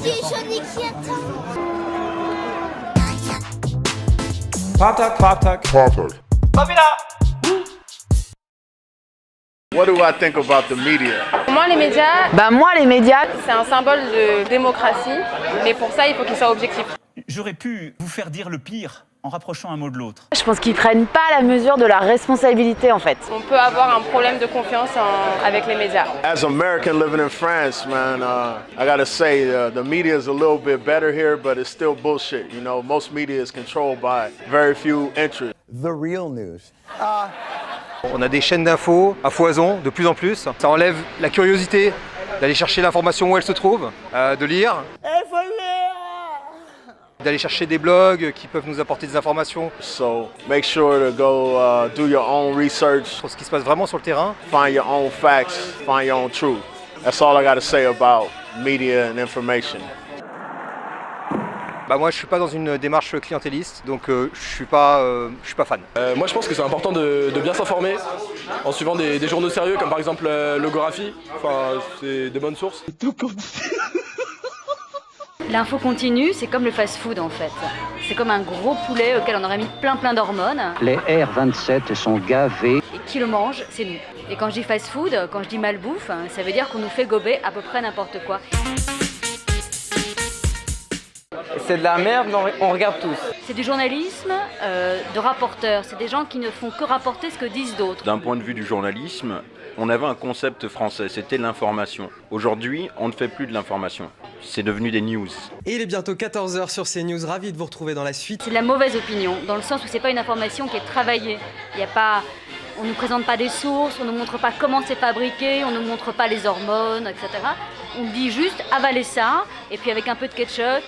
petit Johnny qui attend. Patak, patak, patak. Babila! What do I think about the media? Pour moi, les médias, Moi, les médias, c'est un symbole de démocratie, mais pour ça, il faut qu'ils soient objectifs. J'aurais pu vous faire dire le pire en rapprochant un mot de l'autre. je pense qu'ils prennent pas la mesure de la responsabilité en fait. On peut avoir un problème de confiance avec les médias. As an American living in France, man, I gotta say the media is a little bit better here, but it's still bullshit. You know, most media is controlled by very few interests. The real news. On a des chaînes d'infos à foison, de plus en plus. Ça enlève la curiosité d'aller chercher l'information où elle se trouve, de lire. D'aller chercher des blogs qui peuvent nous apporter des informations So make sure to go do your own research, sur ce qui se passe vraiment sur le terrain. find your own facts, find your own truth. That's all I gotta say about media and information. Moi je suis pas dans une démarche clientéliste, donc je suis pas fan. Moi je pense que c'est important de bien s'informer en suivant des journaux sérieux comme par exemple Logographie, enfin c'est des bonnes sources. L'info continue, c'est comme le fast-food en fait. C'est comme un gros poulet auquel on aurait mis plein d'hormones. Les R27 sont gavés. Et qui le mange, c'est nous. Et quand je dis fast-food, quand je dis malbouffe, ça veut dire qu'on nous fait gober à peu près n'importe quoi. C'est de la merde, on regarde tous. C'est du journalisme de rapporteurs. C'est des gens qui ne font que rapporter ce que disent d'autres. D'un point de vue du journalisme, on avait un concept français, c'était l'information. Aujourd'hui, on ne fait plus de l'information. C'est devenu des news. Et il est bientôt 14h sur CNews, ravi de vous retrouver dans la suite. C'est de la mauvaise opinion, dans le sens où c'est pas une information qui est travaillée. Il y a pas... On ne nous présente pas des sources, on ne nous montre pas comment c'est fabriqué, on ne nous montre pas les hormones, etc. On dit juste avalez ça, et puis avec un peu de ketchup,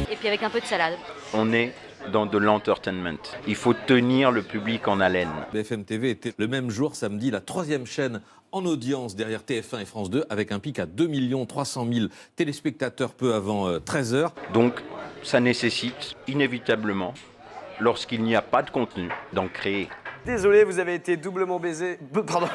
et puis avec un peu de salade. On est dans de l'entertainment. Il faut tenir le public en haleine. BFM TV était le même jour, samedi, la 3e chaîne en audience derrière TF1 et France 2, avec un pic à 2 300 000 téléspectateurs peu avant 13h. Donc, ça nécessite inévitablement, lorsqu'il n'y a pas de contenu, d'en créer. Désolé, vous avez été doublement baisé. Pardon.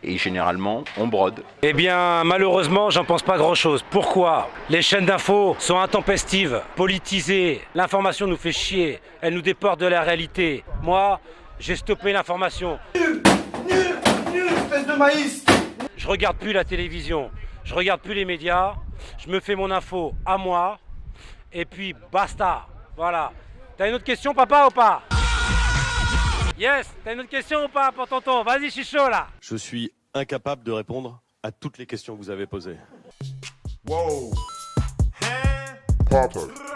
Et généralement, on brode. Eh bien, malheureusement, j'en pense pas grand-chose. Pourquoi? Les chaînes d'infos sont intempestives, politisées. L'information nous fait chier. Elle nous déporte de la réalité. Moi, j'ai stoppé l'information. Nul, espèce de maïs! Je regarde plus la télévision. Je regarde plus les médias. Je me fais mon info à moi. Et puis, basta. Voilà. T'as une autre question, papa, ou pas? Yes, t'as une autre question ou pas pour tonton? Vas-y, je suis chaud là. Je suis incapable de répondre à toutes les questions que vous avez posées. Wow. Patak.